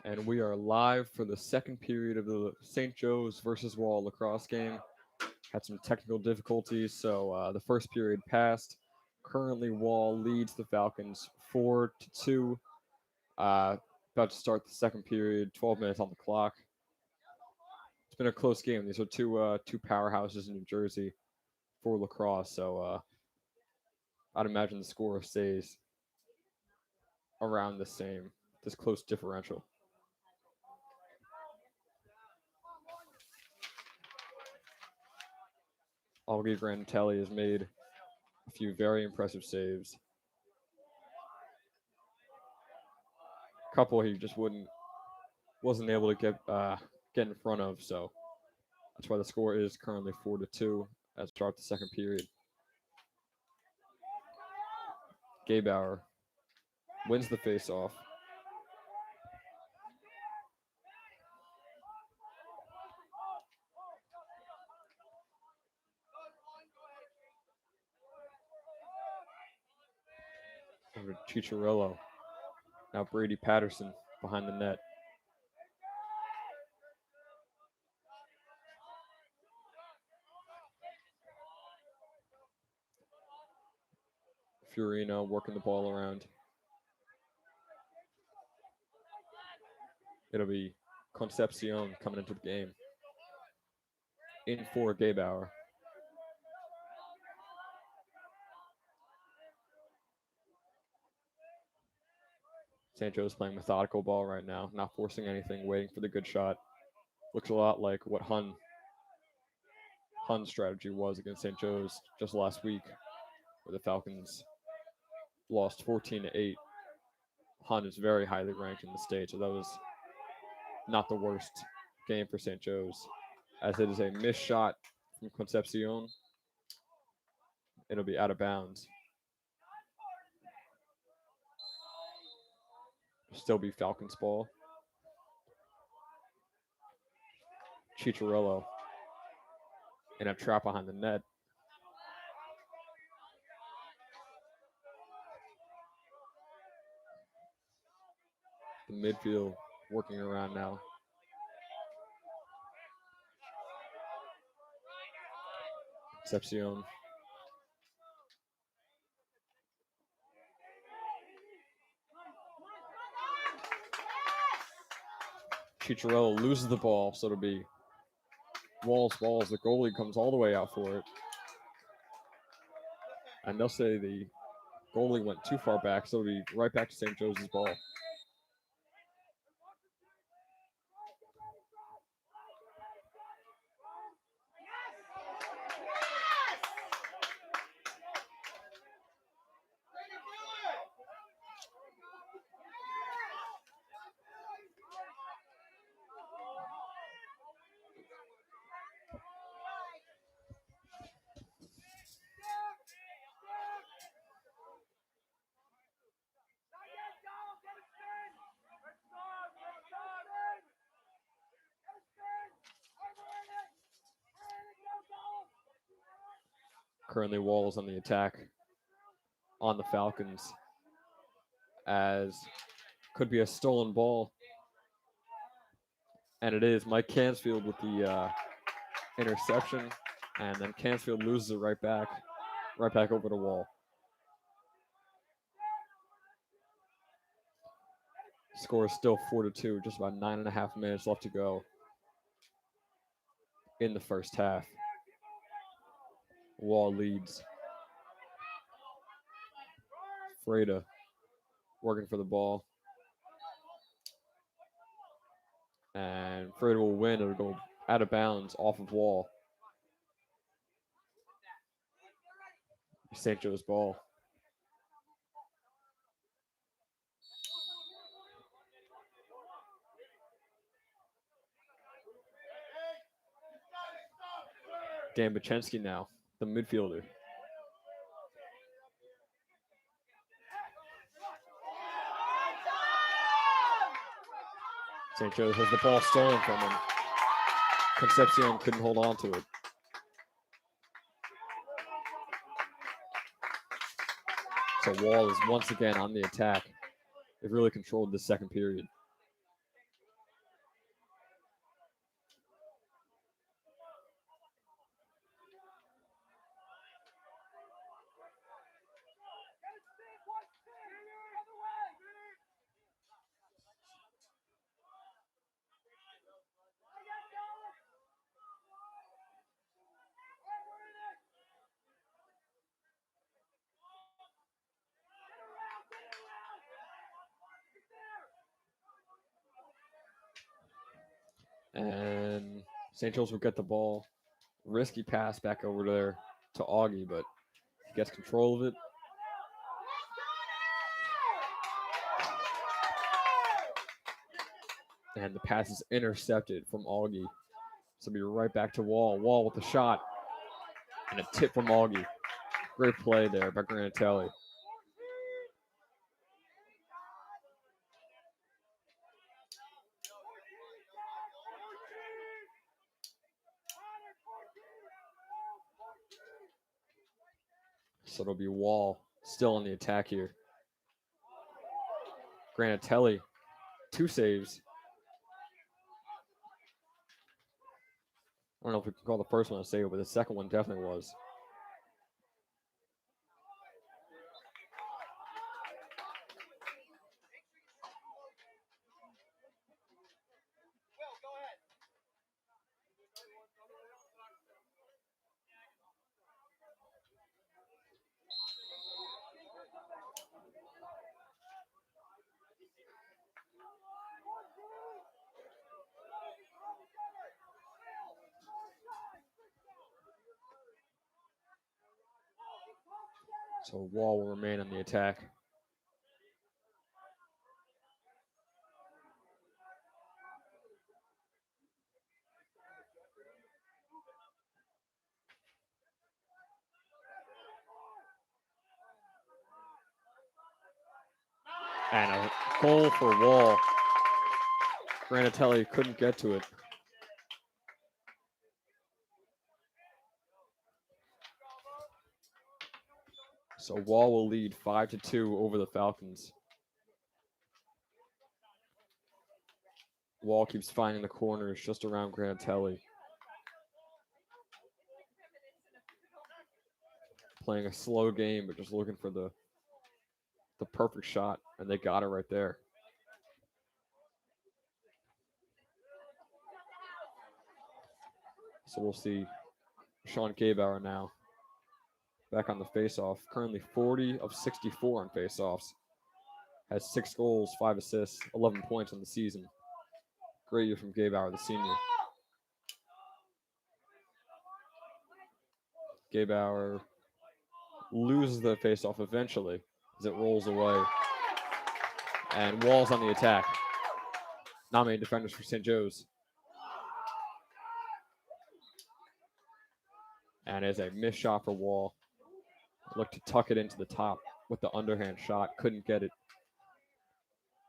And we are live for the second period of the St. Joe's versus Wall lacrosse game. Had some technical difficulties, so the first period passed. Currently, Wall leads the Falcons 4-2. About to start the second period, 12 minutes on the clock. It's been a close game. These are two powerhouses in New Jersey for lacrosse, so I'd imagine the score stays around the same, this close differential. Augie Granatelli has made a few very impressive saves. A couple he just wasn't able to get in front of, so that's why the score is currently 4-2 as we start the second period. Gaybauer wins the faceoff. Over to Chicharello. Now Brady Patterson behind the net. Fiorino working the ball around. It'll be Concepcion coming into the game. In for Gaybauer. St. Joe's playing methodical ball right now, not forcing anything, waiting for the good shot. Looks a lot like what Hun's strategy was against St. Joe's just last week, where the Falcons lost 14-8. Hun is very highly ranked in the state, so that was not the worst game for St. Joe's. As it is a missed shot from Concepcion, it'll be out of bounds. Still be Falcons ball. Chicharello in a trap behind the net. The midfield working around now. Concepcion. Chicharello loses the ball, so it'll be Wall's balls. The goalie comes all the way out for it. And they'll say the goalie went too far back, so it'll be right back to St. Joseph's ball. Currently, Wall's on the attack on the Falcons, as could be a stolen ball. And it is Mike Cansfield with the interception, and then Cansfield loses it right back over the Wall. Score is still 4-2, just about 9.5 minutes left to go in the first half. Wall leads. Freda working for the ball. And Freda will win. It'll go out of bounds off of Wall. St. Joe's ball. Dan Bachensky now, the midfielder. St. Joe's has the ball stolen from him. Concepcion couldn't hold on to it. So Wall is once again on the attack. They've really controlled the second period. And St. Joe's will get the ball. Risky pass back over there to Augie, but he gets control of it. And the pass is intercepted from Augie. So be right back to Wall. Wall with the shot. And a tip from Augie. Great play there by Granatelli. So it'll be Wall still on the attack here. Granatelli, 2 saves. I don't know if we can call the first one a save, but the second one definitely was. So Wall will remain on the attack. And a goal for Wall. Granatelli couldn't get to it. So Wall will lead 5-2 over the Falcons. Wall keeps finding the corners just around Granatelli. Playing a slow game, but just looking for the perfect shot, and they got it right there. So we'll see Sean Gabauer now back on the faceoff. Currently 40 of 64 on faceoffs. Has 6 goals, 5 assists, 11 points on the season. Great year from Gabauer, the senior. Gabauer loses the faceoff eventually as it rolls away. And Wall's on the attack. Not many defenders for St. Joe's. And as a missed shot for Wall. Looked to tuck it into the top with the underhand shot. Couldn't get it.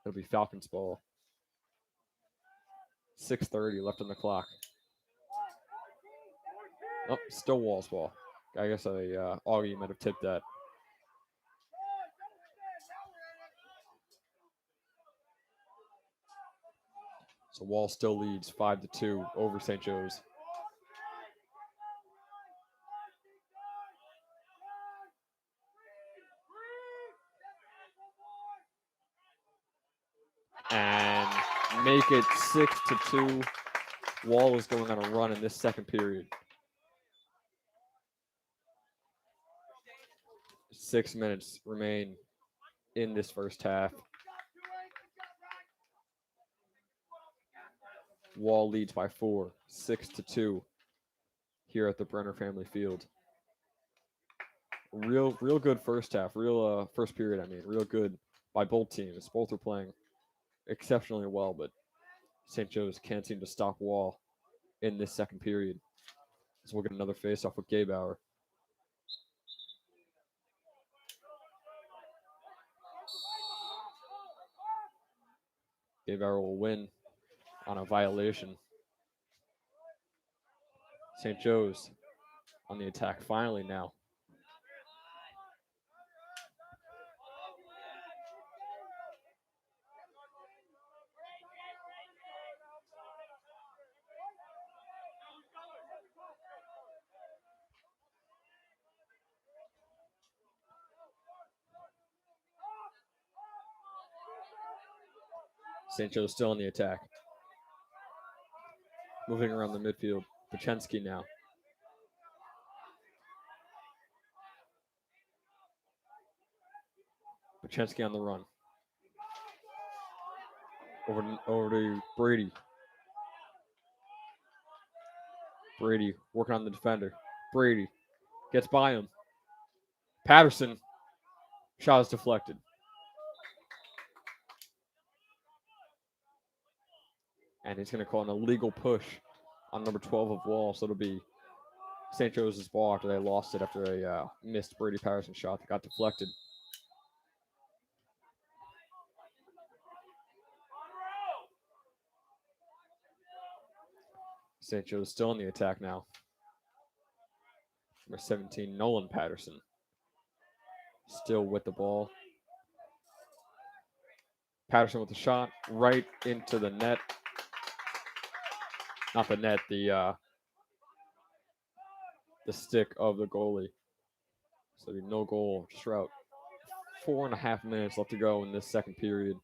It'll be Falcons ball. 6:30 left on the clock. Oh, still Wall's ball. I guess Augie might have tipped that. So Wall still leads 5-2 over St. Joe's. And make it 6-2. Wall is going on a run in this second period. 6 minutes remain in this first half. Wall leads by 4, 6-2 here at the Brenner Family Field. Real good first half. First period, real good by both teams. Both are playing exceptionally well, but St. Joe's can't seem to stop Wall in this second period. So we'll get another face-off with Gabauer. Gabauer will win on a violation. St. Joe's on the attack finally now. St. Joe's still on the attack. Moving around the midfield. Pachensky now. Pachensky on the run. Over to Brady. Brady working on the defender. Brady gets by him. Patterson. Shot is deflected. And he's going to call an illegal push on number 12 of Wall. So it'll be St. Joe's ball after they lost it after a missed Brady Patterson shot that got deflected. St. Joe's still on the attack now. Number 17, Nolan Patterson. Still with the ball. Patterson with the shot right into the net. Not the net, the stick of the goalie. So there'll be no goal. Just about 4.5 minutes left to go in this second period.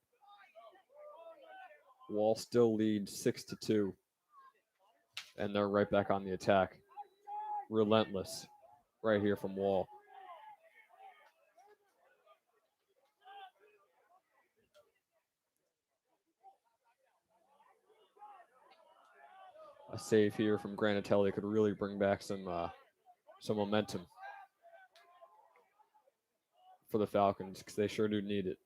Wall still leads 6-2. And they're right back on the attack. Relentless right here from Wall. A save here from Granatelli could really bring back some momentum for the Falcons because they sure do need it.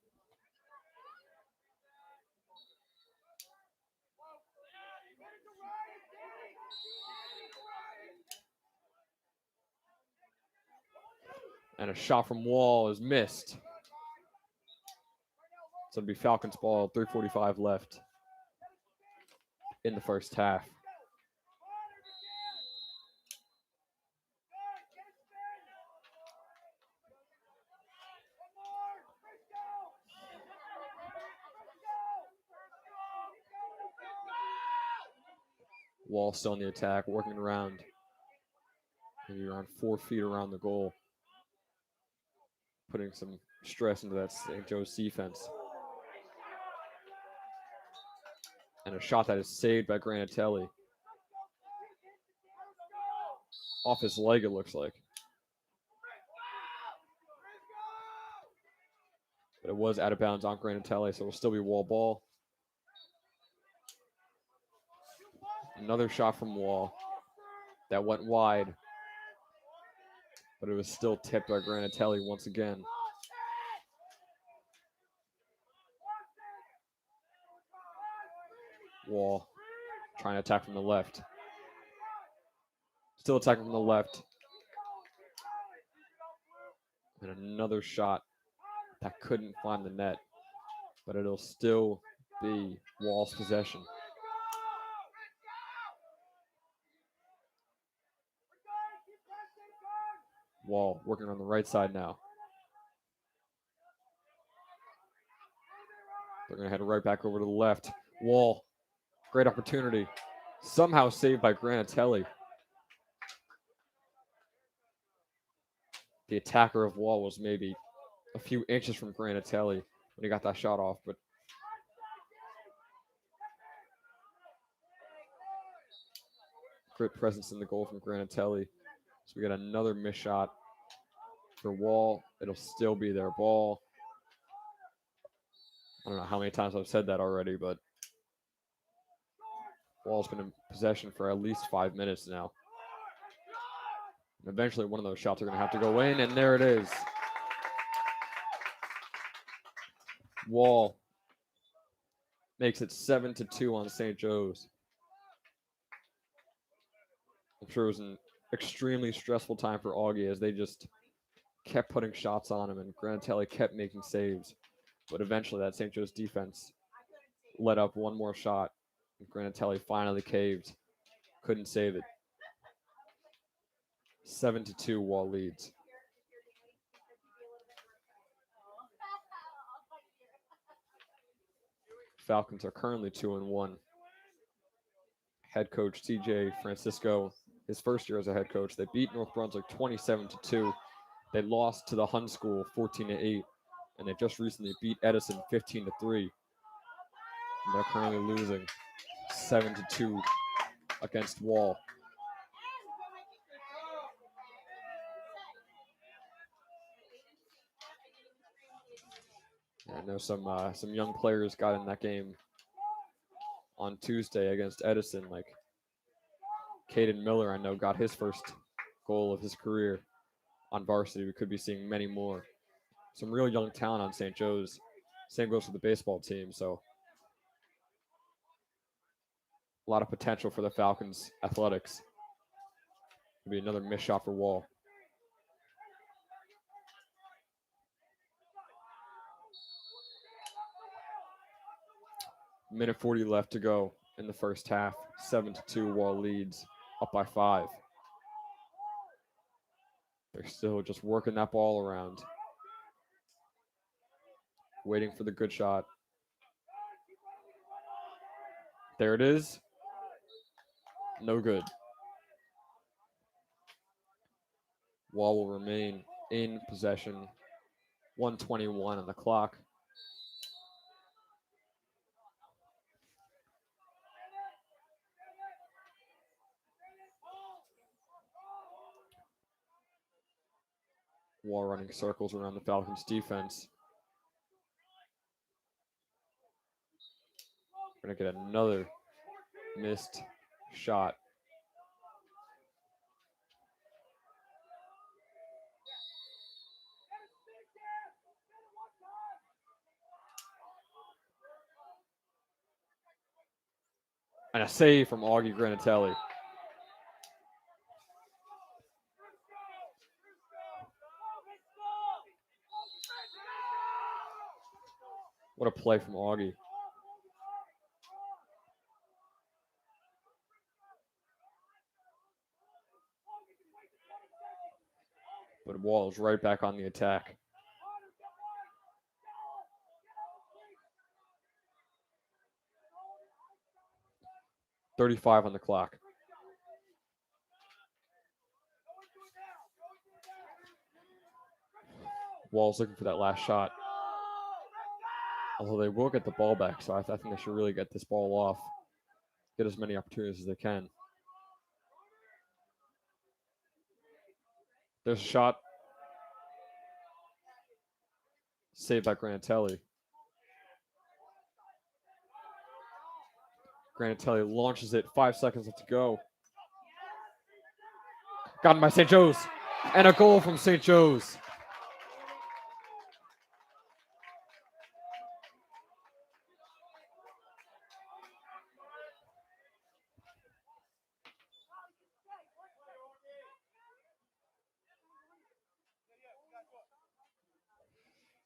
And a shot from Wall is missed. So it'll be Falcons ball, 3:45 left in the first half. Wall still on the attack, working around. Maybe around 4 feet around the goal. Putting some stress into that St. Joe's defense. And a shot that is saved by Granatelli. Off his leg, it looks like. But it was out of bounds on Granatelli, so it'll still be Wall ball. Another shot from Wall that went wide, but it was still tipped by Granatelli once again. Wall trying to attack from the left. Still attacking from the left. And another shot that couldn't find the net, but it'll still be Wall's possession. Wall working on the right side now. They're going to head right back over to the left. Wall, great opportunity. Somehow saved by Granatelli. The attacker of Wall was maybe a few inches from Granatelli when he got that shot off, but great presence in the goal from Granatelli. So we got another missed shot for Wall. It'll still be their ball. I don't know how many times I've said that already, but Wall's been in possession for at least 5 minutes now. And eventually one of those shots are going to have to go in, and there it is. Wall makes it 7-2 on St. Joe's. I'm sure it was an extremely stressful time for Augie as they just kept putting shots on him, and Granatelli kept making saves. But eventually that St. Joe's defense let up one more shot, and Granatelli finally caved. Couldn't save it. 7-2 Wall leads. Falcons are currently 2-1. Head coach CJ Francisco, his first year as a head coach, they beat North Brunswick 27-2. They lost to the Hun School 14-8, and they just recently beat Edison 15-3. And they're currently losing 7-2 against Wall. I know some young players got in that game on Tuesday against Edison. Like Caden Miller, I know, got his first goal of his career on varsity. We could be seeing many more. Some real young talent on St. Joe's. Same goes for the baseball team. So a lot of potential for the Falcons athletics. It'll be another missed shot for Wall. Minute 40 left to go in the first half. 7-2 Wall leads, up by 5. They're still just working that ball around. Waiting for the good shot. There it is. No good. Wall will remain in possession. 1:21 on the clock. Wall running circles around the Falcons defense. We're going to get another missed shot. And a save from Augie Granatelli. What a play from Augie. But Wall is right back on the attack. .35 on the clock. Wall's looking for that last shot. Although they will get the ball back, so I think they should really get this ball off. Get as many opportunities as they can. There's a shot. Saved by Granatelli. Granatelli launches it. 5 seconds left to go. Gotten by St. Joe's. And a goal from St. Joe's.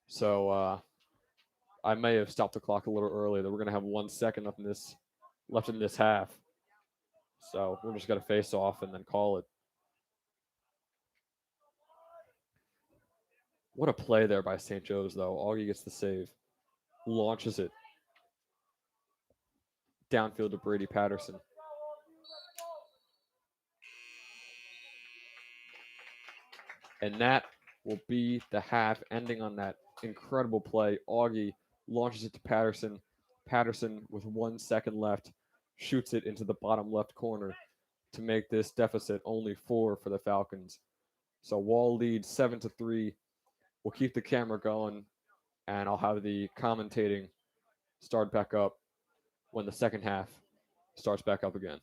So I may have stopped the clock a little early. That we're gonna have 1 second left in this half. So we're just gonna face off and then call it. What a play there by St. Joe's, though. Augie gets the save, launches it downfield to Brady Patterson. And that will be the half, ending on that incredible play. Augie launches it to Patterson. Patterson, with 1 second left, shoots it into the bottom left corner to make this deficit only 4 for the Falcons. So Wall leads 7-3. We'll keep the camera going, and I'll have the commentating start back up when the second half starts back up again.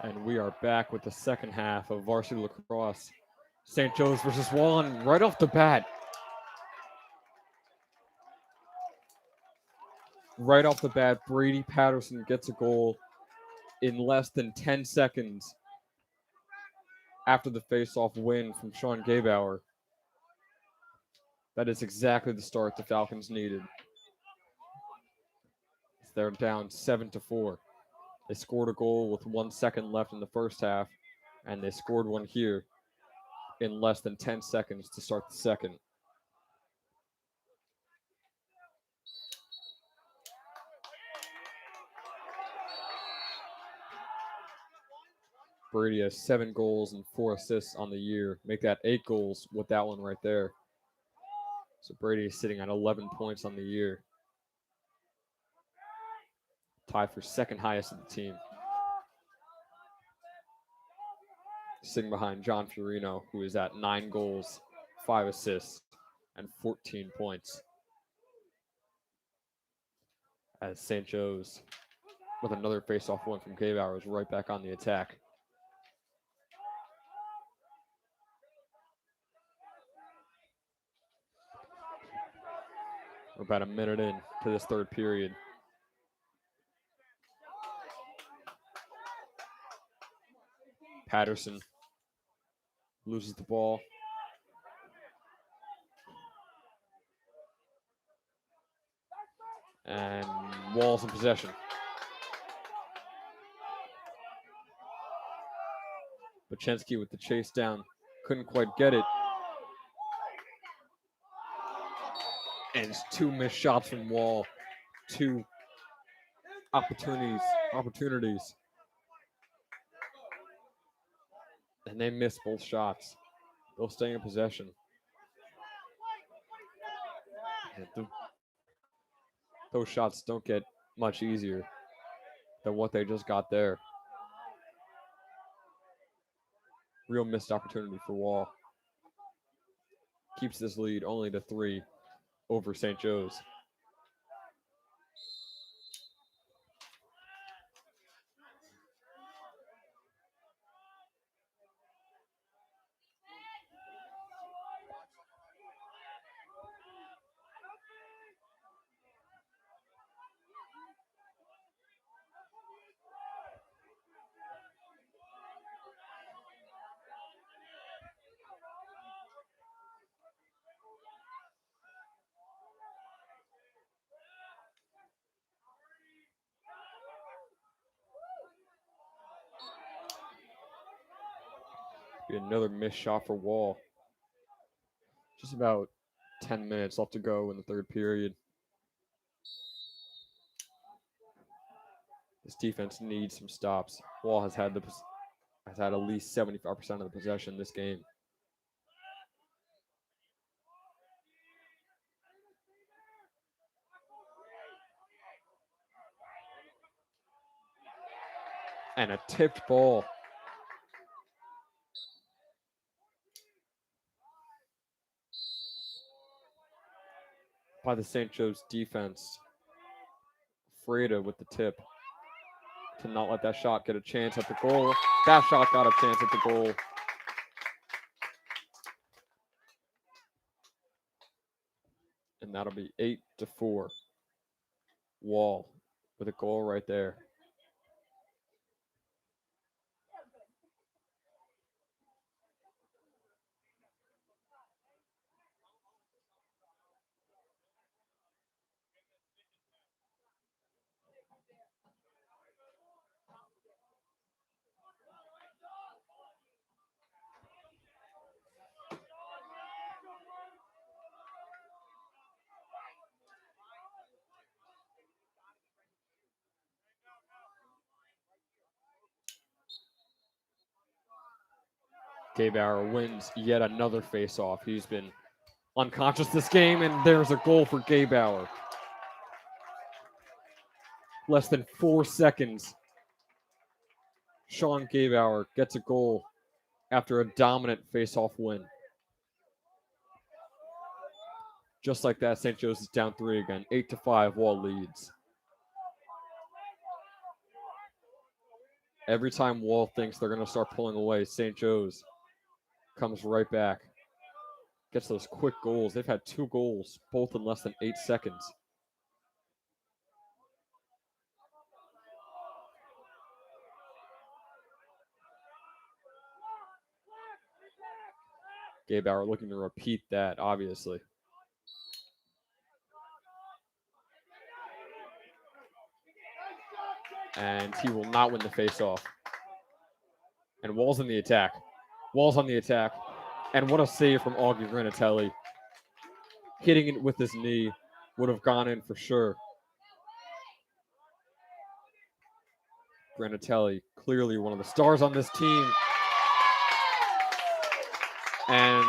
And we are back with the second half of Varsity Lacrosse. St. Joe's versus Wall, and right off the bat, Brady Patterson gets a goal in less than 10 seconds after the face-off win from Sean Gabauer. That is exactly the start the Falcons needed. They're down 7-4. They scored a goal with 1 second left in the first half, and they scored one here in less than 10 seconds to start the second. Brady has 7 goals and 4 assists on the year. Make that 8 goals with that one right there. So Brady is sitting at 11 points on the year. Tied for second highest of the team. Sitting behind John Fiorino, who is at 9 goals, 5 assists, and 14 points. As St. Joe's, with another face-off win from Gabauer, is right back on the attack. We're about a minute in to this third period. Patterson loses the ball. And Wall's in possession. Bachensky with the chase down. Couldn't quite get it. And it's 2 missed shots from Wall. 2 opportunities. And they missed both shots. They'll stay in possession. Those shots don't get much easier than what they just got there. Real missed opportunity for Wall. Keeps this lead only to 3 over St. Joe's. Be another missed shot for Wall. Just about 10 minutes left to go in the third period. This defense needs some stops. Wall has had at least 75% of the possession this game. And a tipped ball. By the St. Joe's defense. Freda with the tip. To not let that shot get a chance at the goal. That shot got a chance at the goal. And that'll be 8-4. Wall with a goal right there. Gabauer wins yet another face-off. He's been unconscious this game, and there's a goal for Gabauer. Less than 4 seconds. Sean Gabauer gets a goal after a dominant face-off win. Just like that, St. Joe's is down 3 again. 8-5, Wall leads. Every time Wall thinks they're going to start pulling away, St. Joe's comes right back. Gets those quick goals. They've had 2 goals, both in less than 8 seconds. Gabe Bauer looking to repeat that, obviously. And he will not win the faceoff. And Wall's in the attack. Wall's on the attack. And what a save from Augie Granatelli. Hitting it with his knee would have gone in for sure. Granatelli, clearly one of the stars on this team. And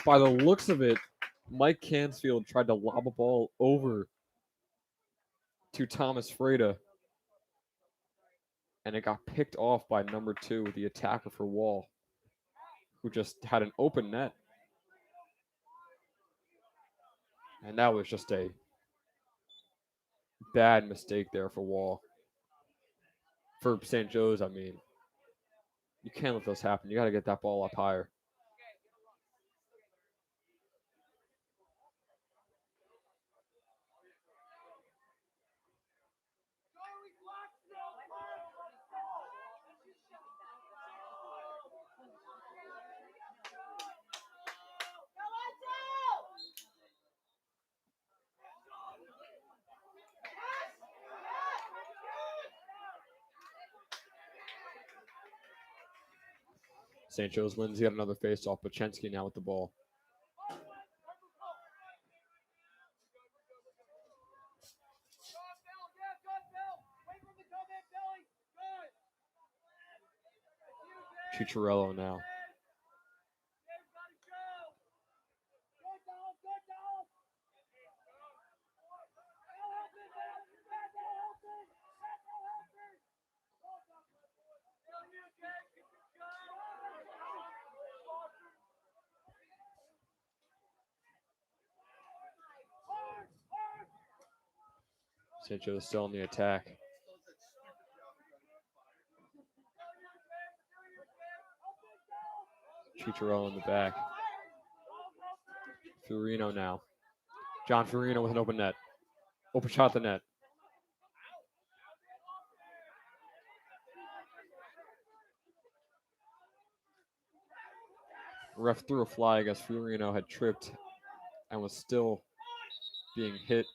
by the looks of it, Mike Cansfield tried to lob a ball over to Thomas Freda. And it got picked off by number 2, the attacker for Wall, who just had an open net. And that was just a bad mistake there for Wall. For St. Joe's, I mean. You can't let those happen. You got to get that ball up higher. St. Joe's wins yet another faceoff. Pachensky now with the ball. Chicharello now. St. Joe's still on the attack. Chicharello in the back. Fiorino now. John Fiorino with an open net. Open shot at the net. Ref threw a flag as Fiorino had tripped and was still being hit.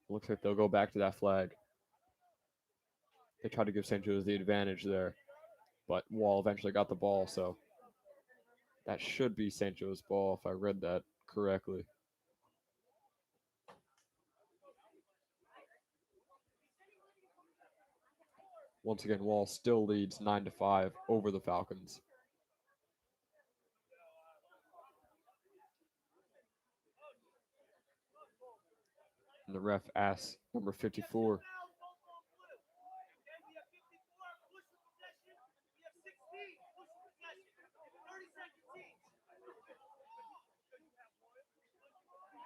Looks like they'll go back to that flag. They tried to give St. Joe's the advantage there, but Wall eventually got the ball, so that should be St. Joe's ball if I read that correctly. Once again, Wall still leads 9-5 over the Falcons. And the ref asks number 54.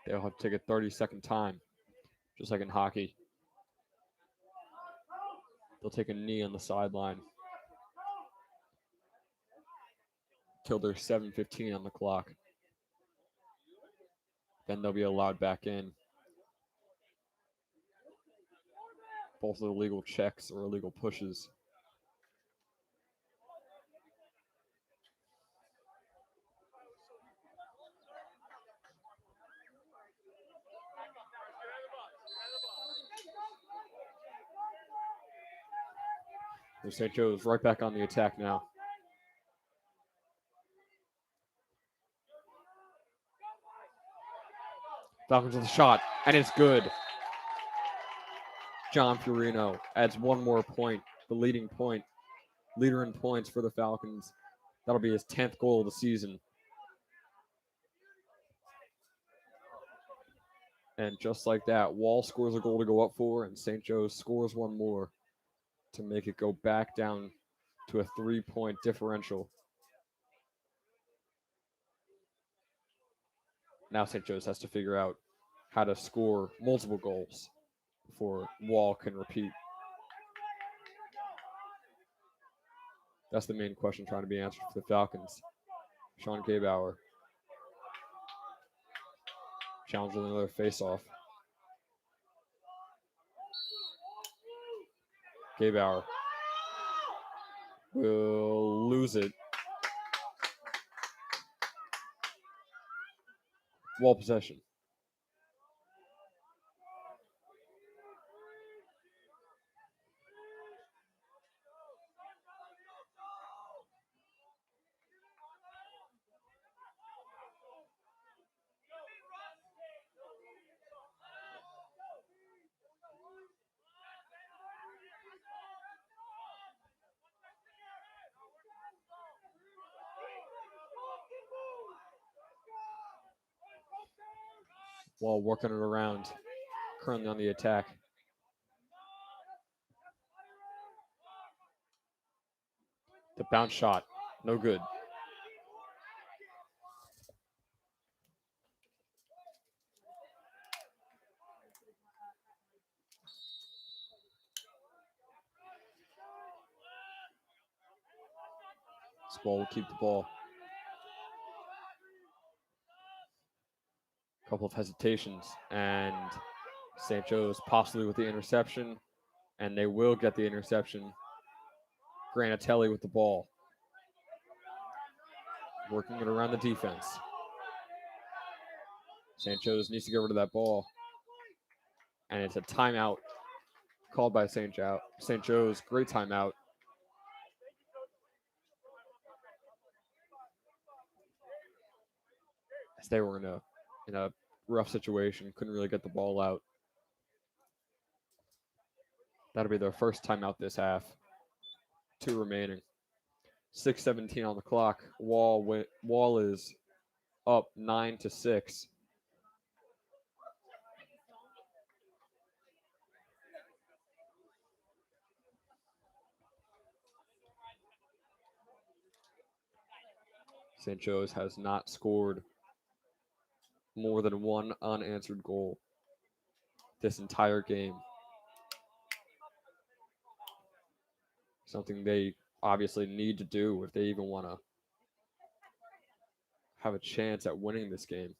They'll have to take a 30-second time, just like in hockey. They'll take a knee on the sideline till there's 7:15 on the clock. Then they'll be allowed back in. Both of the illegal checks or illegal pushes. St. Joe's right back on the attack now. Falcons with a shot, and it's good. John Fiorino adds one more point, the leader in points for the Falcons. That'll be his 10th goal of the season. And just like that, Wall scores a goal to go up for, and St. Joe's scores one more to make it go back down to a 3-point differential. Now St. Joe's has to figure out how to score multiple goals before Wall can repeat. That's the main question trying to be answered for the Falcons. Sean Gabauer challenging another face-off. Gabauer will lose it. Wall possession. Wall working it around. Currently on the attack. The bounce shot. No good. This Wall will keep the ball. A couple of hesitations. And St. Joe's possibly with the interception. And they will get the interception. Granatelli with the ball. Working it around the defense. St. Joe's needs to get rid of that ball. And it's a timeout called by St. Joe's. Great timeout. As they were in a rough situation, couldn't really get the ball out. That'll be their first timeout this half. 2 remaining. 6:17 on the clock. Wall is up 9-6. St. Joe's has not scored more than one unanswered goal this entire game. Something they obviously need to do if they even want to have a chance at winning this game.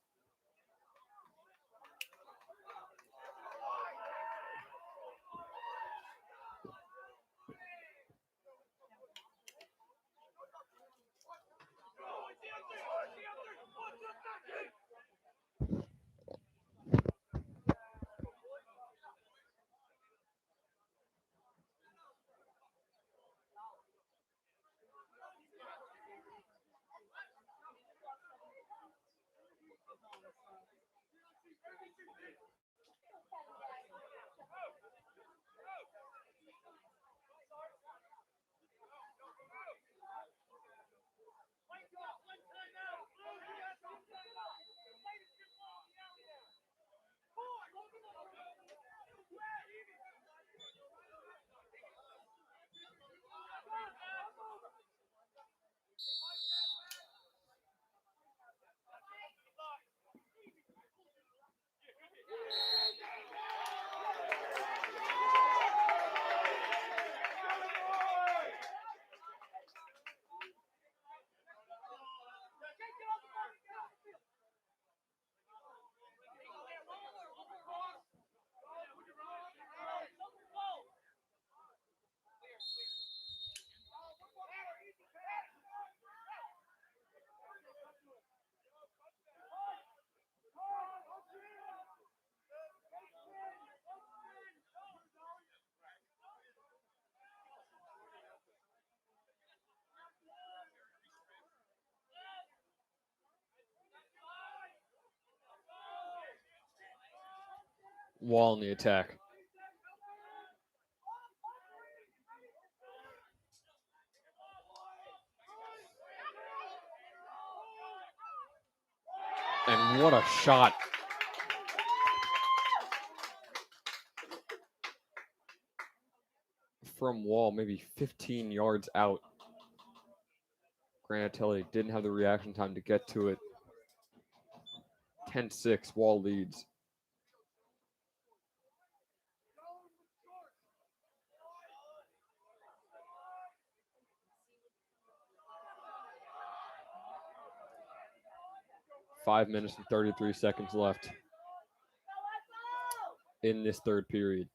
Wall in the attack. And what a shot. From Wall, maybe 15 yards out. Granatelli didn't have the reaction time to get to it. 10-6, Wall leads. 5 minutes and 33 seconds left in this third period.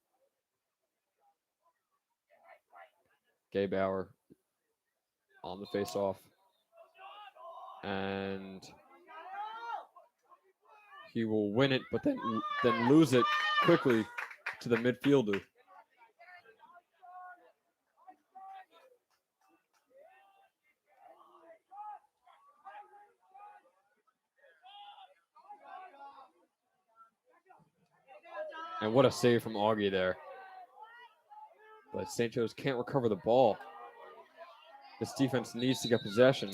Gaybauer on the face-off. And he will win it, but then lose it quickly to the midfielder. And what a save from Augie there. But St. Joe's can't recover the ball. This defense needs to get possession.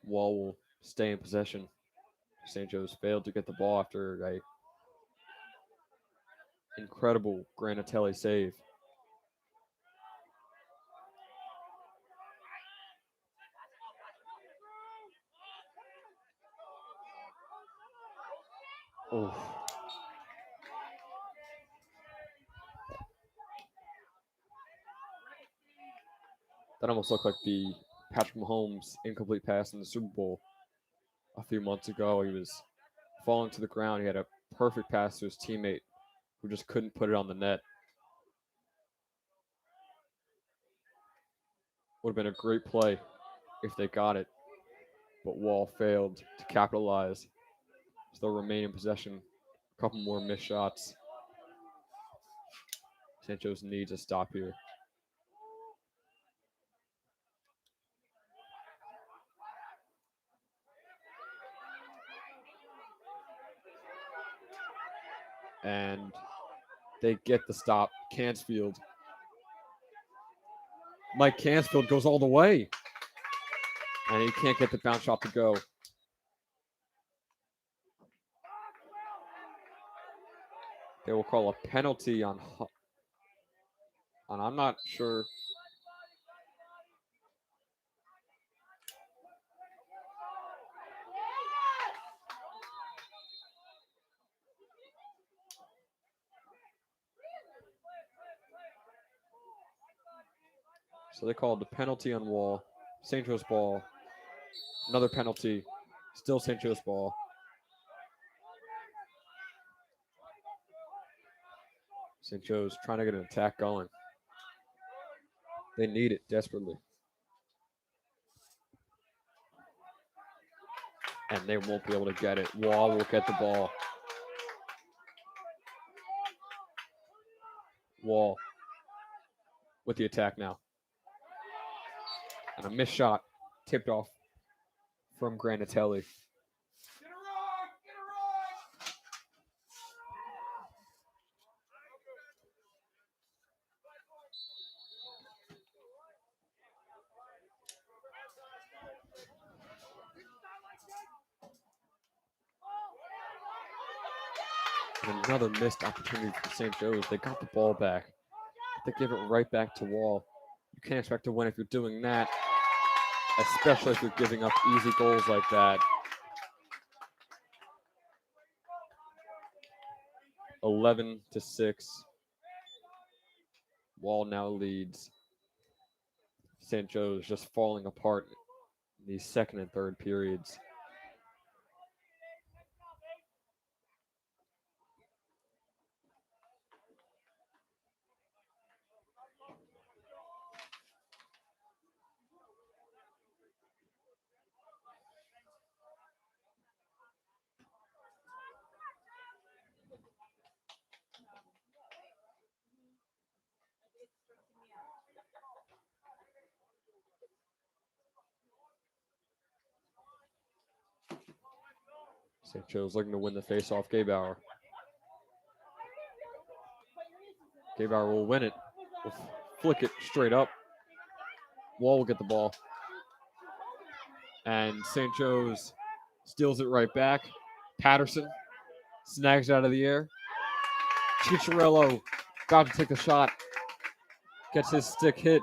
Wall will stay in possession. St. Joe's failed to get the ball after a incredible Granatelli save. Oh. That almost looked like the Patrick Mahomes incomplete pass in the Super Bowl a few months ago. He was falling to the ground. He had a perfect pass to his teammate who just couldn't put it on the net. Would have been a great play if they got it, but Wall failed to capitalize. So they'll remain in possession. A couple more missed shots. St. Joe's needs a stop here. And they get the stop. Cansfield. Mike Cansfield goes all the way. And he can't get the bounce shot to go. They will call a penalty on I'm not sure. So they called the penalty on Wall. St. Joe's ball. Another penalty. Still St. Joe's ball. St. Joe's trying to get an attack going. They need it desperately. And they won't be able to get it. Wall will get the ball. Wall with the attack now. And a missed shot tipped off from Granatelli. And another missed opportunity for St. Joe's. They got the ball back. They give it right back to Wall. You can't expect to win if you're doing that, especially if you're giving up easy goals like that. 11-6. Wall now leads. St. Joe's just falling apart in these second and third periods. St. Joe's looking to win the face-off. Gaybauer. Gaybauer will win it. Will flick it straight up. Wall will get the ball. And St. Joe's steals it right back. Patterson snags it out of the air. Cicciarello about to take the shot. Gets his stick hit.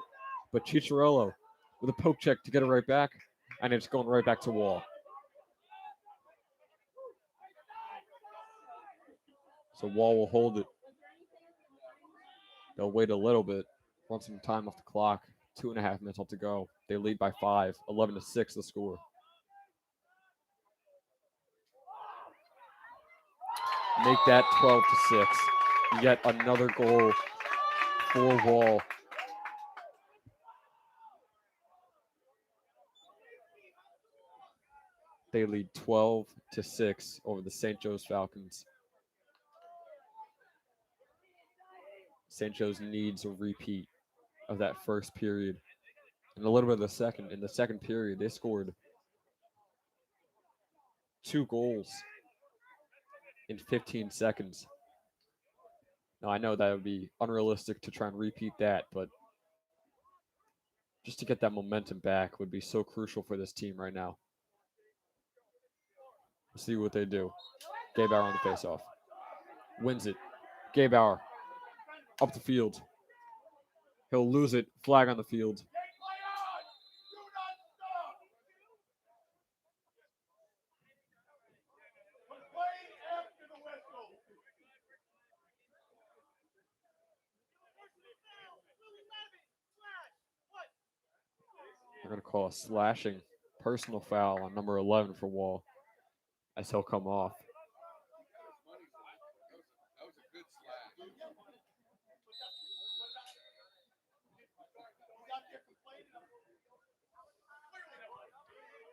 But Cicciarello with a poke check to get it right back. And it's going right back to Wall. So Wall will hold it. They'll wait a little bit, run some time off the clock. 2.5 minutes left to go. They lead by 5, 11-6 the score. Make that 12-6. Yet another goal for Wall. They lead 12-6 over the St. Joe's Falcons. St. Joe's needs a repeat of that first period and a little bit of the second. In the second period, they scored 2 goals in 15 seconds. Now, I know that would be unrealistic to try and repeat that, but just to get that momentum back would be so crucial for this team right now. We'll see what they do. Gaybauer on the faceoff. Wins it. Gaybauer up the field. He'll lose it. Flag on the field. They're going to call a slashing personal foul on number 11 for Wall as he'll come off.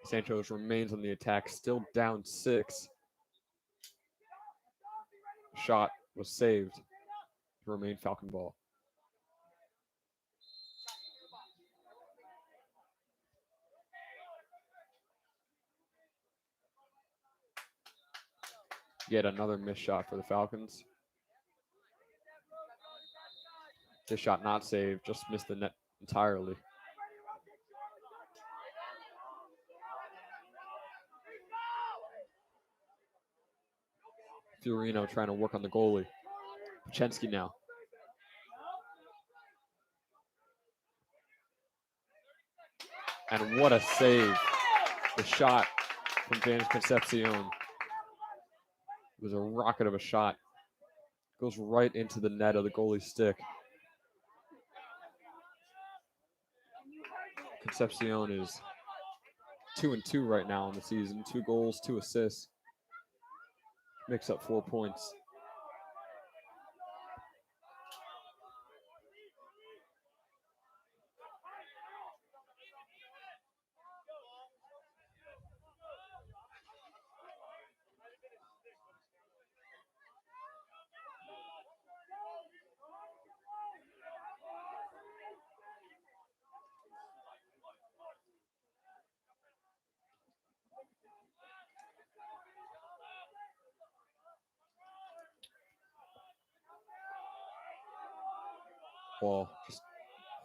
Santos remains on the attack, still down 6. Shot was saved to remain Falcon ball. Yet another missed shot for the Falcons. This shot not saved, just missed the net entirely. Fiorino trying to work on the goalie. Pachensky now. And what a save. The shot from James Concepcion. It was a rocket of a shot. Goes right into the net of the goalie's stick. Concepcion is 2-2 right now in the season. 2 goals, 2 assists. Makes up 4 points. Wall just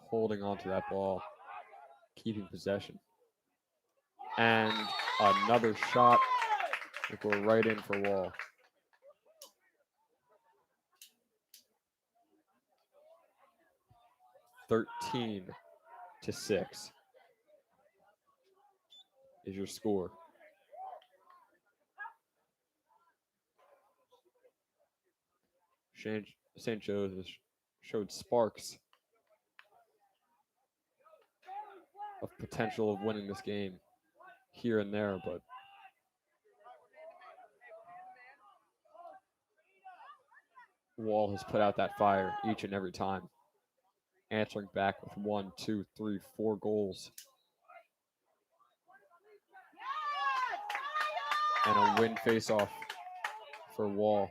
holding on to that ball, keeping possession. And another shot will go right in for Wall. (13-6) is your score. St. Joe's has showed sparks of potential of winning this game here and there, but Wall has put out that fire each and every time, answering back with 1, 2, 3, 4 goals. And a win face-off for Wall.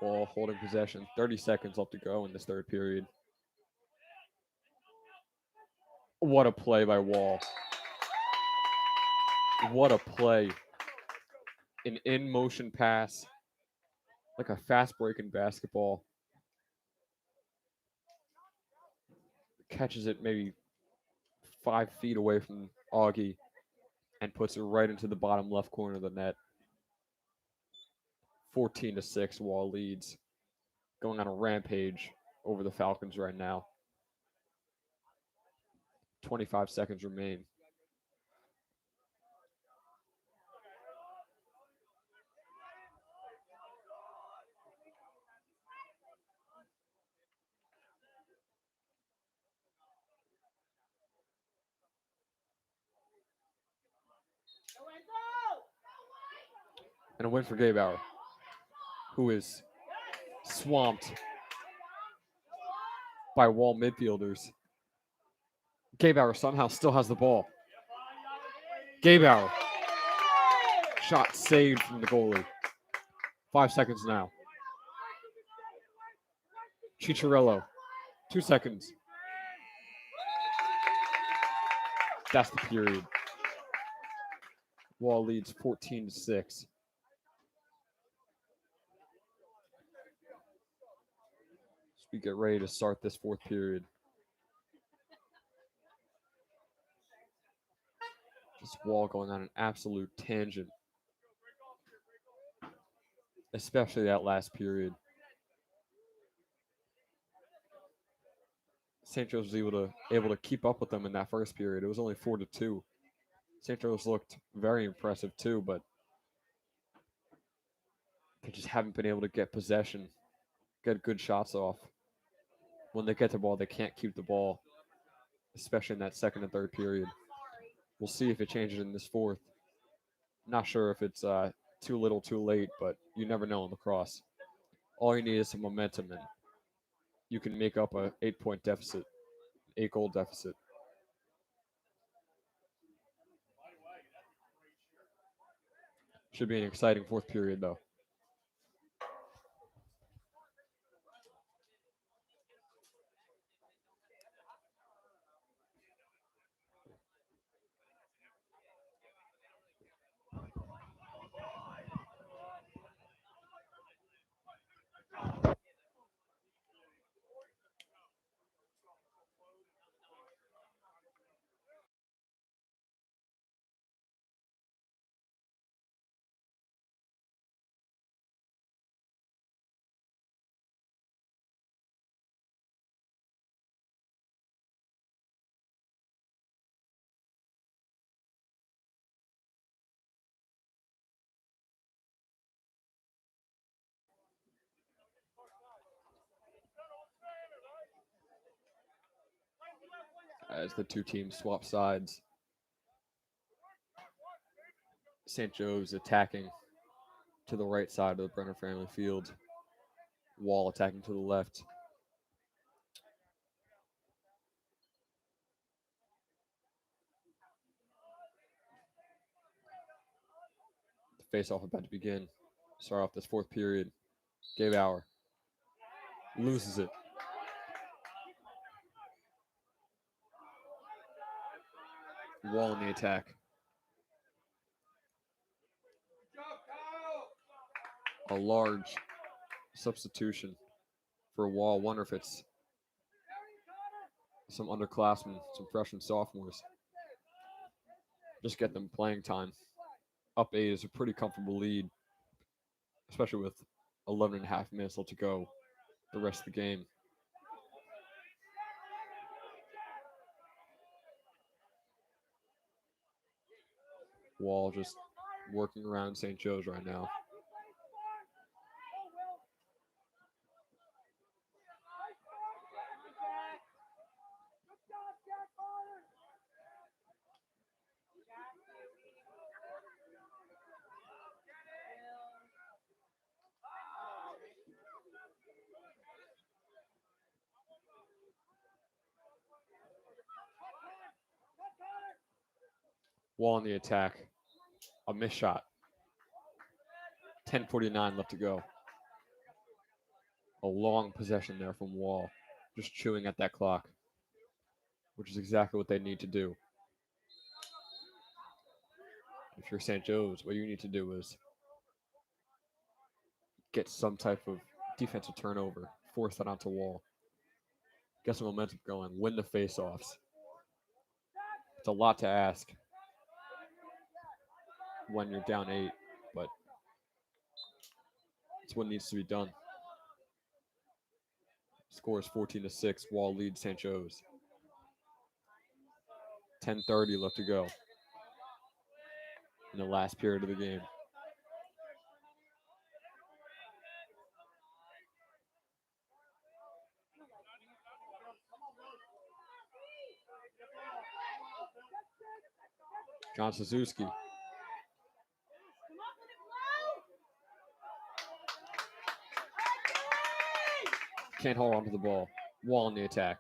Wall holding possession. 30 seconds left to go in this third period. What a play by Wall. What a play. An in motion pass, like a fast break in basketball. Catches it maybe 5 feet away from Augie and puts it right into the bottom left corner of the net. 14-6, Wall leads. Going on a rampage over the Falcons right now. 25 seconds remain. And a win for Gabauer, who is swamped by Wall midfielders. Gabauer somehow still has the ball. Gabauer. Shot saved from the goalie. 5 seconds now. Chicharello. 2 seconds. That's the period. Wall leads 14-6. As we get ready to start this fourth period. Just Wall going on an absolute tangent. Especially that last period. St. Joe's was able to keep up with them in that first period. It was only 4-2. St. Joe's looked very impressive too, but they just haven't been able to get possession, get good shots off. When they get the ball, they can't keep the ball, especially in that second and third period. We'll see if it changes in this fourth. Not sure if it's too little, too late, but you never know in lacrosse. All you need is some momentum, and you can make up a 8-point deficit, 8-goal deficit. Should be an exciting fourth period, though. As the two teams swap sides, St. Joe's attacking to the right side of the Brenner Family Field. Wall attacking to the left. The face-off about to begin. Start off this fourth period. Gabauer loses it. Wall in the attack. A large substitution for Wall. Wonder if it's some underclassmen, some freshmen, sophomores. Just get them playing time. Up 8 is a pretty comfortable lead, especially with 11 and a half minutes left to go the rest of the game. Wall just working around St. Joe's right now. Wall in the attack. A missed shot. 10:49 left to go. A long possession there from Wall, just chewing at that clock, which is exactly what they need to do. If you're St. Joe's, what you need to do is get some type of defensive turnover, force that onto Wall, get some momentum going, win the face-offs. It's a lot to ask when you're down 8, but it's what needs to be done. Score is 14-6. Wall leads St. Joe's. 10:30 left to go in the last period of the game. John Suzuki. Can't hold on to the ball. Wall in the attack.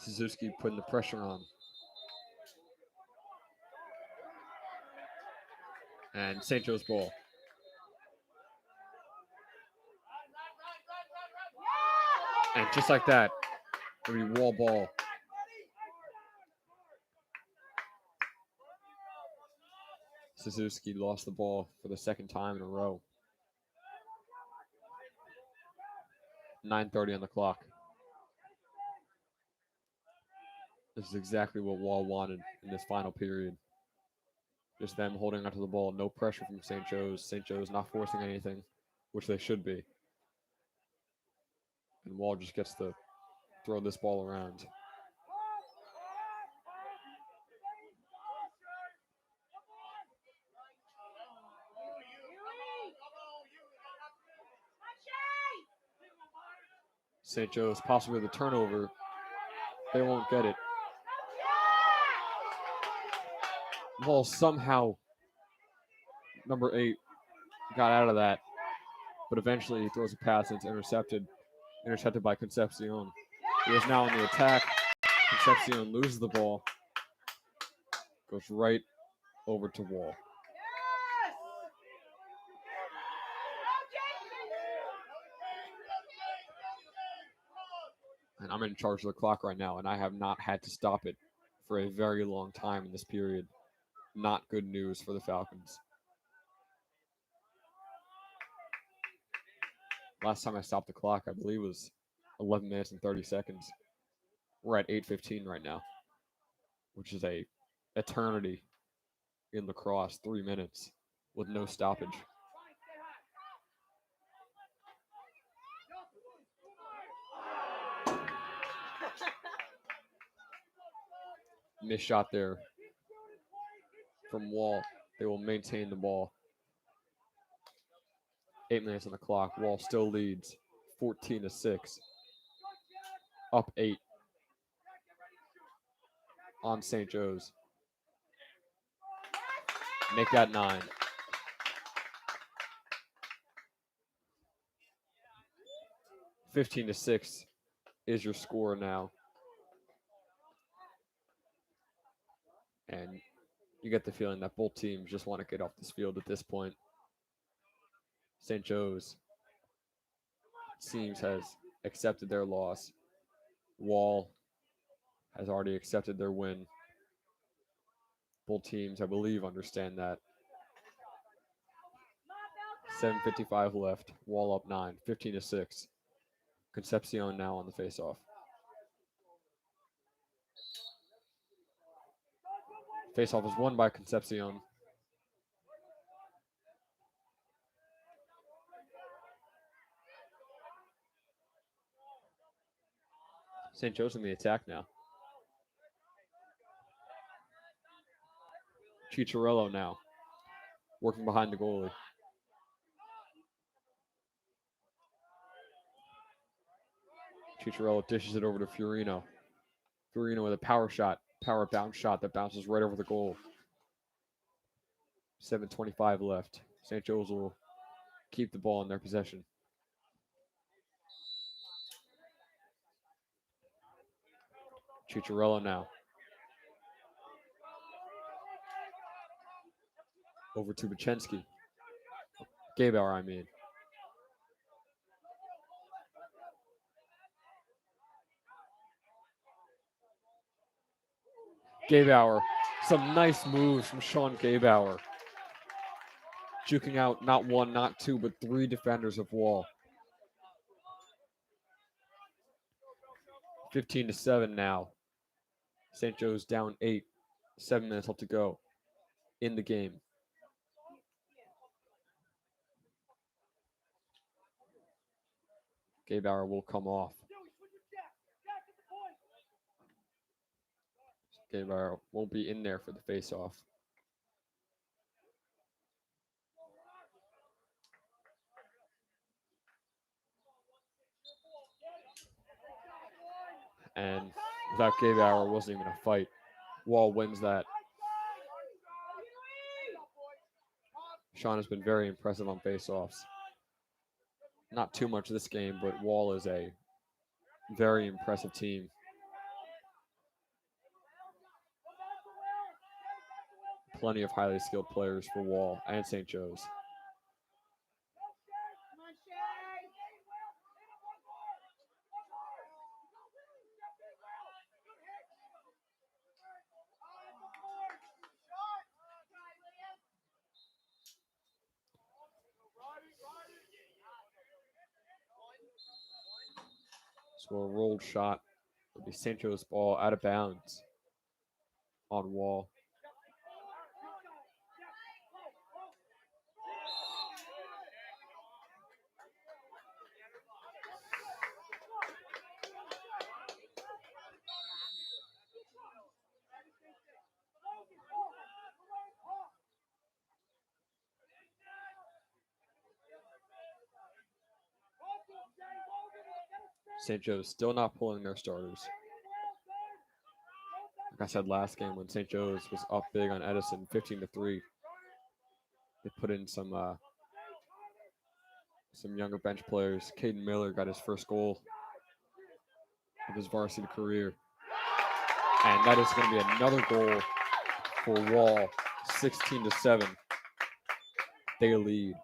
Suzuki putting the pressure on. And St. Joe's ball. And just like that, it'll be Wall ball. Suzuki lost the ball for the second time in a row. 9:30 on the clock. This is exactly what Wall wanted in this final period. Just them holding onto the ball, no pressure from St. Joe's. St. Joe's not forcing anything, which they should be. And Wall just gets to throw this ball around. St. Joe's possibly the turnover. They won't get it. Wall somehow, number 8, got out of that. But eventually he throws a pass and it's intercepted by Concepcion. He is now in the attack. Concepcion loses the ball. Goes right over to Wall. And I'm in charge of the clock right now, and I have not had to stop it for a very long time in this period. Not good news for the Falcons. Last time I stopped the clock, I believe, was 11 minutes and 30 seconds. We're at 8:15 right now, which is a eternity in lacrosse, 3 minutes with no stoppage. Missed shot there from Wall. They will maintain the ball. 8 minutes on the clock. Wall still leads 14-6. Up 8 on St. Joe's. Make that 9. (15-6) is your score now. And you get the feeling that both teams just want to get off this field at this point. St. Joe's seems has accepted their loss. Wall has already accepted their win. Both teams, I believe, understand that. 7:55 left. Wall up 9. 15-6. Concepcion now on the faceoff. Faceoff is won by Concepcion. St. Joe's in the attack now. Chicharello now, working behind the goalie. Chicharello dishes it over to Fiorino. Fiorino with a power bounce shot that bounces right over the goal. 7:25 left. St. Joe's will keep the ball in their possession. Chicharello now. Over to Bachensky. Gaybauer, I mean. Gaybauer Some nice moves from Sean Gabauer, juking out not one, not two, but three defenders of Wall. 15-7 now. St. Joe's down 8. 7 minutes left to go in the game. Gabauer will come off. Gabauer won't be in there for the face-off. And without Gabauer, it wasn't even a fight. Wall wins that. Sean has been very impressive on face-offs. Not too much this game, but Wall is a very impressive team. Plenty of highly skilled players for Wall and St. Joe's. So a rolled shot will be St. Joe's ball out of bounds on Wall. St. Joe's still not pulling their starters. Like I said last game, when St. Joe's was up big on Edison, 15-3, they put in some younger bench players. Caden Miller got his first goal of his varsity career, and that is going to be another goal for Wall. 16-7, they lead.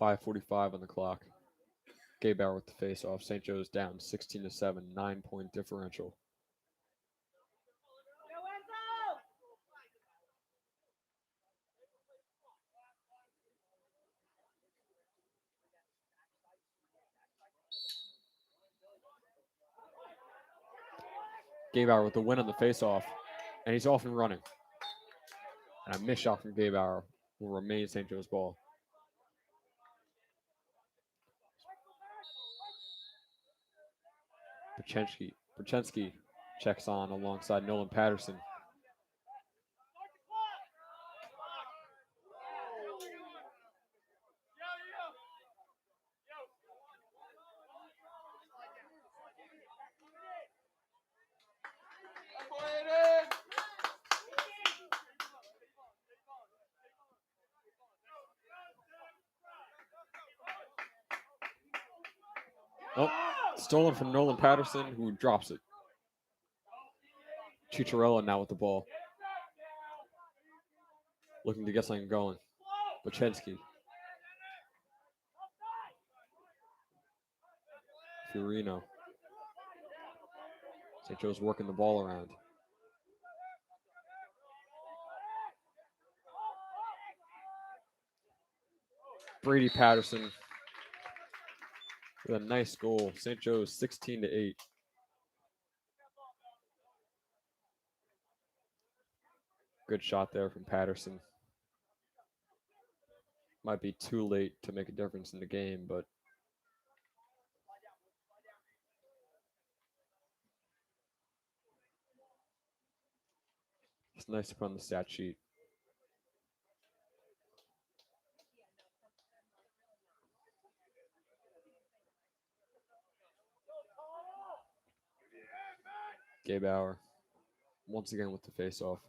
.5:45 on the clock. Gabauer with the face-off. St. Joe's down 16-7, 9-point differential. Gabauer with the win on the face-off, and he's off and running. And a missed shot from Gabauer will remain St. Joe's ball. Brzezinski checks on alongside Nolan Patterson. Oh, stolen from Nolan Patterson, who drops it. Chicharella now with the ball. Looking to get something going. Brzezinski. Fiorino. St. Joe's working the ball around. Brady Patterson with a nice goal. St. Joe's 16-8. Good shot there from Patterson. Might be too late to make a difference in the game, but it's nice to put on the stat sheet. Gabauer once again with the face-off.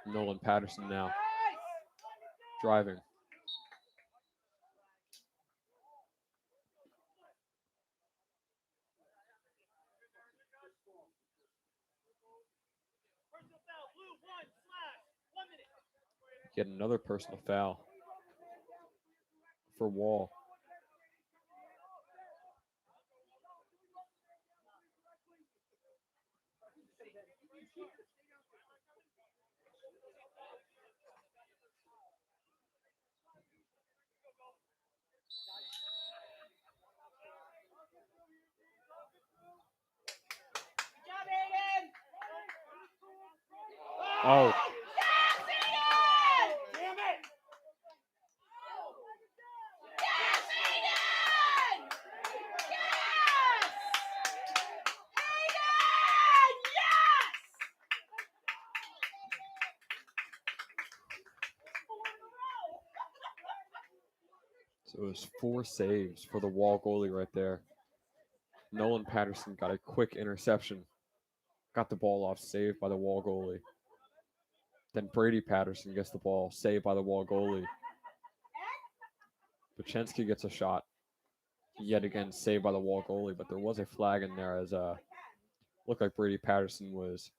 Nolan Patterson now driving. Get another personal foul for Wall. Oh. So it was 4 saves for the Wall goalie right there. Nolan Patterson got a quick interception. Got the ball off, saved by the Wall goalie. Then Brady Patterson gets the ball, saved by the Wall goalie. Buchensky gets a shot. Yet again, saved by the Wall goalie, but there was a flag in there as looked like Brady Patterson was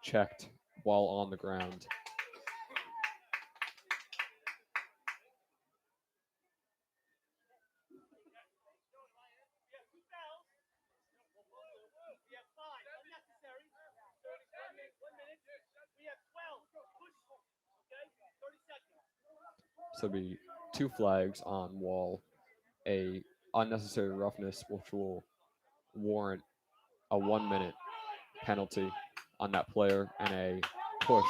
checked while on the ground. So it'll be 2 flags on Wall, a unnecessary roughness, which will warrant a 1-minute penalty on that player, and a push,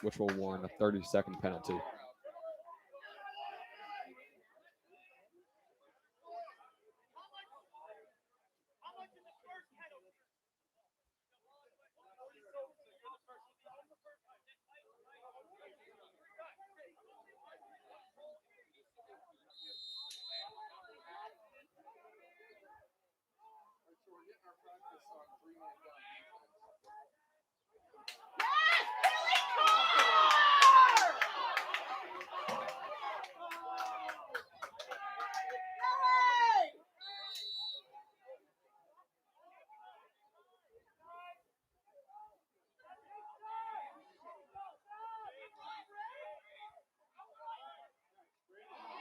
which will warrant a 30-second penalty.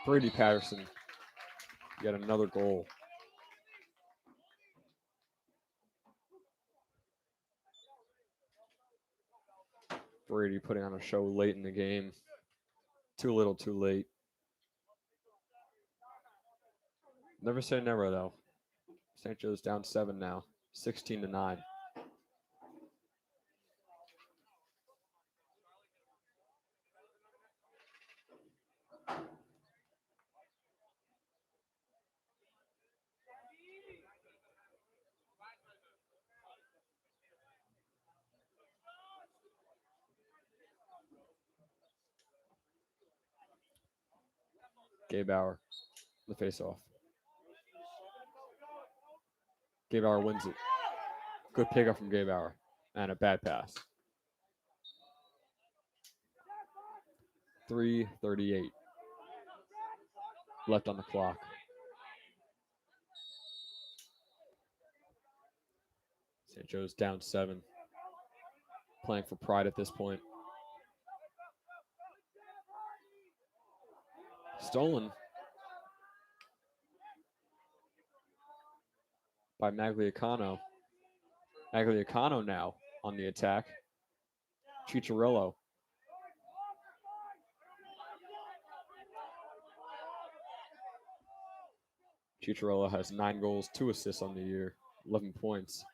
Brady Patterson, yet another goal. Brady putting on a show late in the game. Too little, too late. Never say never, though. St. Joe's down 7 now, 16-9. Gaybauer, the face-off. Gaybauer wins it. Good pickup from Gaybauer, and a bad pass. 3:38 left on the clock. St. Joe's down 7. Playing for pride at this point. Stolen by Magliacano. Magliacano now on the attack. Chicharello. Chicharello has 9 goals, 2 assists on the year, 11 points.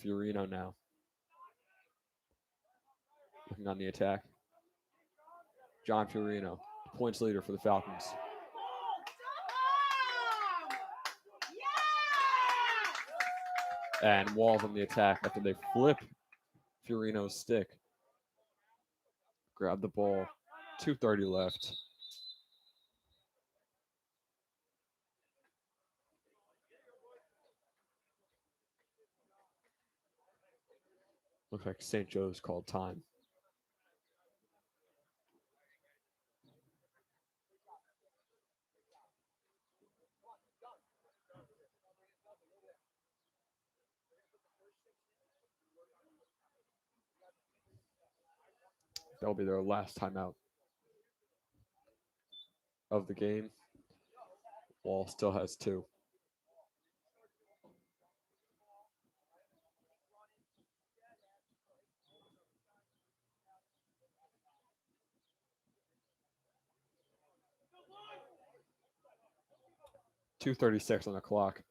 Fiorino now. Looking on the attack. John Fiorino, points leader for the Falcons. And Wall's on the attack after they flip Fiorino's stick. Grab the ball. 2:30 left. Looks like St. Joe's called time. That'll be their last timeout of the game. Wall still has 2. .236 on the clock.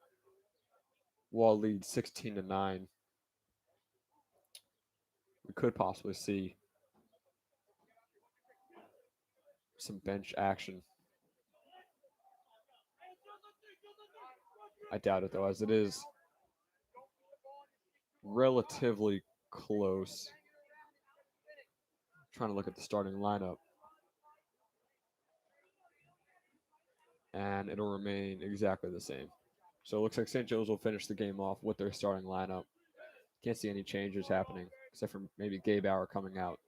Wall leads 16-9. We could possibly see some bench action. I doubt it though, as it is relatively close. Trying to look at the starting lineup. And it'll remain exactly the same. So it looks like St. Joe's will finish the game off with their starting lineup. Can't see any changes happening, except for maybe Gabe Bauer coming out.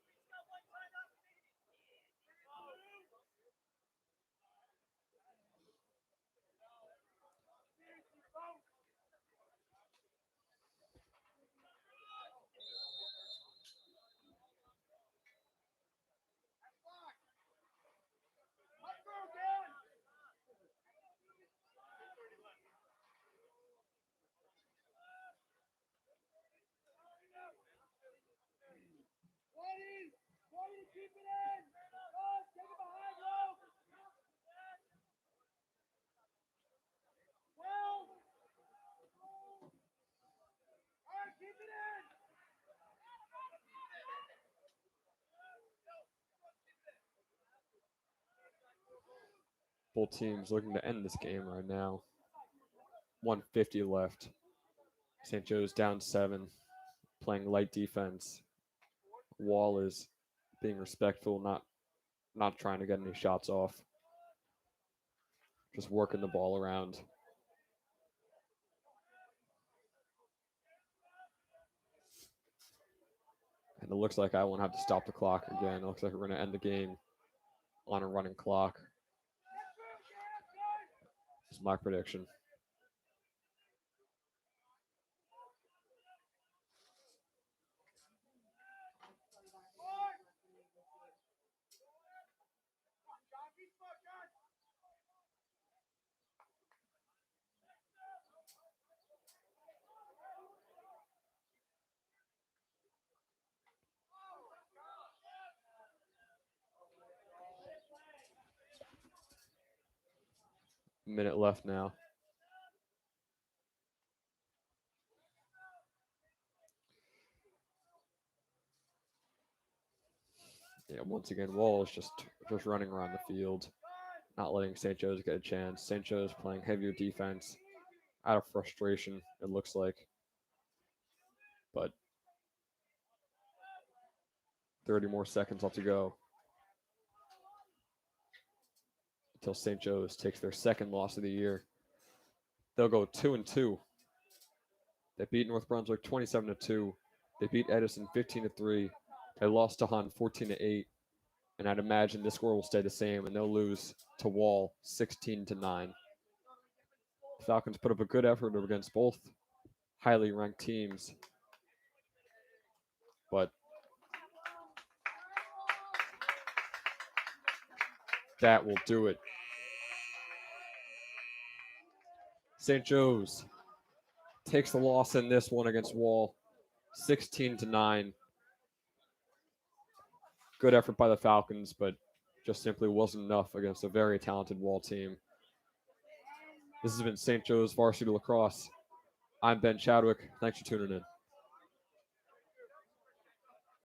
Both teams looking to end this game right now. 150 left. St. Joe's down 7, playing light defense. Wall is being respectful, not trying to get any shots off. Just working the ball around. And it looks like I won't have to stop the clock again. It looks like we're going to end the game on a running clock. Is my prediction. Minute left now. Yeah, once again, Wall is just running around the field, not letting St. Joe's get a chance. St. Joe's playing heavier defense out of frustration, it looks like. But 30 more seconds left to go until St. Joe's takes their second loss of the year. They'll go 2-2. They beat North Brunswick 27-2. They beat Edison 15-3. They lost to Hahn 14-8. And I'd imagine this score will stay the same, and they'll lose to Wall 16-9. The Falcons put up a good effort against both highly ranked teams, but that will do it. St. Joe's takes the loss in this one against Wall, 16-9. Good effort by the Falcons, but just simply wasn't enough against a very talented Wall team. This has been St. Joe's Varsity Lacrosse. I'm Ben Chadwick. Thanks for tuning in.